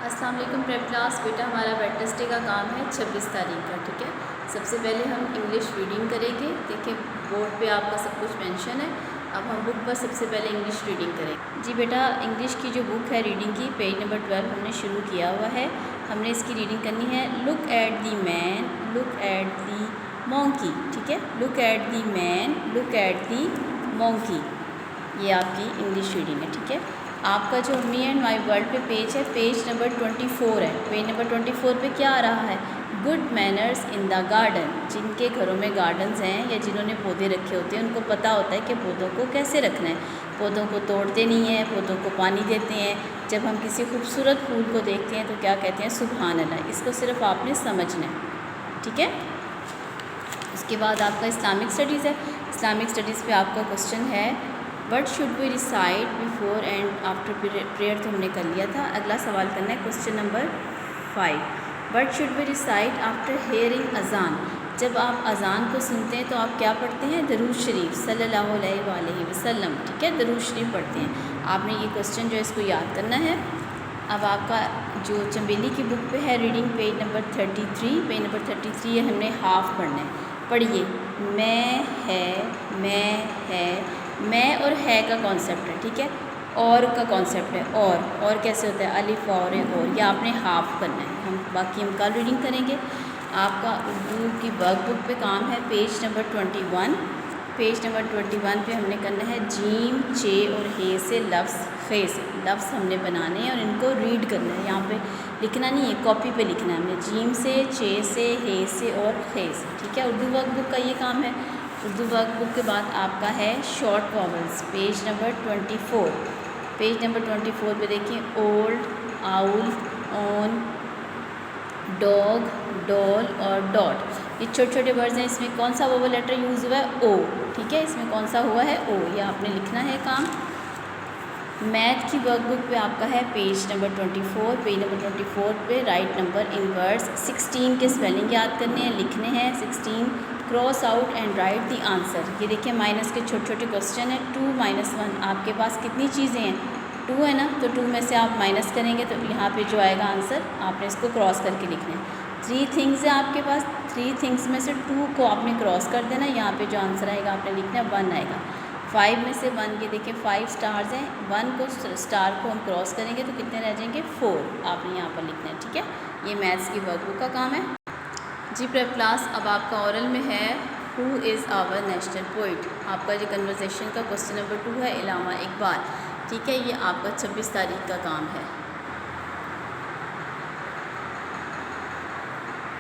अस्सलाम वालेकुम prep class. बेटा हमारा वेडनेसडे का काम है 26 तारीख का, ठीक है। सबसे पहले हम इंग्लिश रीडिंग करेंगे। देखिए बोर्ड पे आपका सब कुछ मेंशन है। अब हम बुक पर सबसे पहले इंग्लिश रीडिंग करेंगे। जी बेटा, इंग्लिश की जो बुक है रीडिंग की, पेज नंबर 12 हमने शुरू किया हुआ है। हमने इसकी रीडिंग करनी है। Look at the man, look at the monkey, ठीक है। Look at the man, look at the monkey, ये आपकी इंग्लिश रीडिंग है, ठीक है। आपका जो मी एंड माई वर्ल्ड पे पेज है, पेज नंबर 24 है। पेज नंबर 24 पे क्या आ रहा है? Good manners in the garden. जिनके घरों में गार्डन्स हैं या जिन्होंने पौधे रखे होते हैं उनको पता होता है कि पौधों को कैसे रखना है। पौधों को तोड़ते नहीं हैं, पौधों को पानी देते हैं। जब हम किसी खूबसूरत फूल को देखते हैं तो क्या कहते हैं? सुभान अल्लाह। इसको सिर्फ आपने समझना है, ठीक है। उसके बाद आपका इस्लामिक स्टडीज़ है। इस्लामिक स्टडीज़ पे आपका क्वेश्चन है, what should we recite before and after prayer, तो हमने कर लिया था। अगला सवाल करना है question number 5। What should we recite after hearing अजान। जब आप अजान को सुनते हैं तो आप क्या पढ़ते हैं? दरूद शरीफ सल्लल्लाहु अलैहि वसल्लम, ठीक है। दरूद शरीफ पढ़ते हैं। आपने ये क्वेश्चन जो है इसको याद करना है। अब आपका जो चंबेली की बुक पे है reading, page number 33, page number 33 है, हमने हाफ पढ़ना है। पढ़िए। मैं और है का कॉन्सेप्ट है, ठीक है। और का कॉन्सेप्ट है। और कैसे होता है? अलिफ और या आपने हाफ करना है। बाकी हम कल रीडिंग करेंगे। आपका उर्दू की वर्कबुक पे काम है, पेज नंबर 21। पेज नंबर 21 पे हमने करना है जीम, चे और हे से लफ्ज़, खे से लफ्ज़ हमने बनाने हैं और इनको रीड करना है। यहाँ पे लिखना नहीं है, कॉपी पे लिखना है हमने। जीम से, चे से, हे से और खे से, ठीक है। उर्दू वर्कबुक का ये काम है। उर्दू वर्कबुक के बाद आपका है short vowels, page number 24। Page number 24 पे देखिए, old, owl, on, dog, doll और डॉट, ये छोटे छोटे वर्ड्स हैं। इसमें कौन सा वोवल लेटर यूज़ हुआ है? ओ, ठीक है। इसमें कौन सा हुआ है? ओ, ये आपने लिखना है काम। मैथ की वर्कबुक पे आपका है पेज नंबर 24। पेज नंबर 24 पे राइट नंबर इन वर्ड्स 16 के स्पेलिंग याद करने हैं, लिखने हैं। 16 cross out and right the answer. ये देखिए माइनस के छोटे छोटे क्वेश्चन है। 2 - 1, आपके पास कितनी चीज़ें हैं? 2 है ना, तो 2 में से आप माइनस करेंगे तो यहाँ पे जो आएगा आंसर, आपने इसको क्रॉस करके लिखना है। 3 थिंग्स है आपके पास। 3 थिंग्स में से 2 को आपने क्रॉस कर देना। यहाँ पे जो आंसर आएगा आपने लिखना है 1 आएगा। 5 में से 1, ये देखिए 5 स्टार्स हैं। 1 को स्टार को हम क्रॉस करेंगे तो कितने रह जाएंगे? 4 आपने यहाँ पर लिखना है, ठीक है। ये मैथ्स की वर्कबुक का काम है। जी प्रेप क्लास, अब आपका ओरल में है who is our national poet. आपका जो कन्वर्सेशन का क्वेश्चन नंबर 2 है, इलामा इकबाल, ठीक है। ये आपका 26 तारीख का काम है।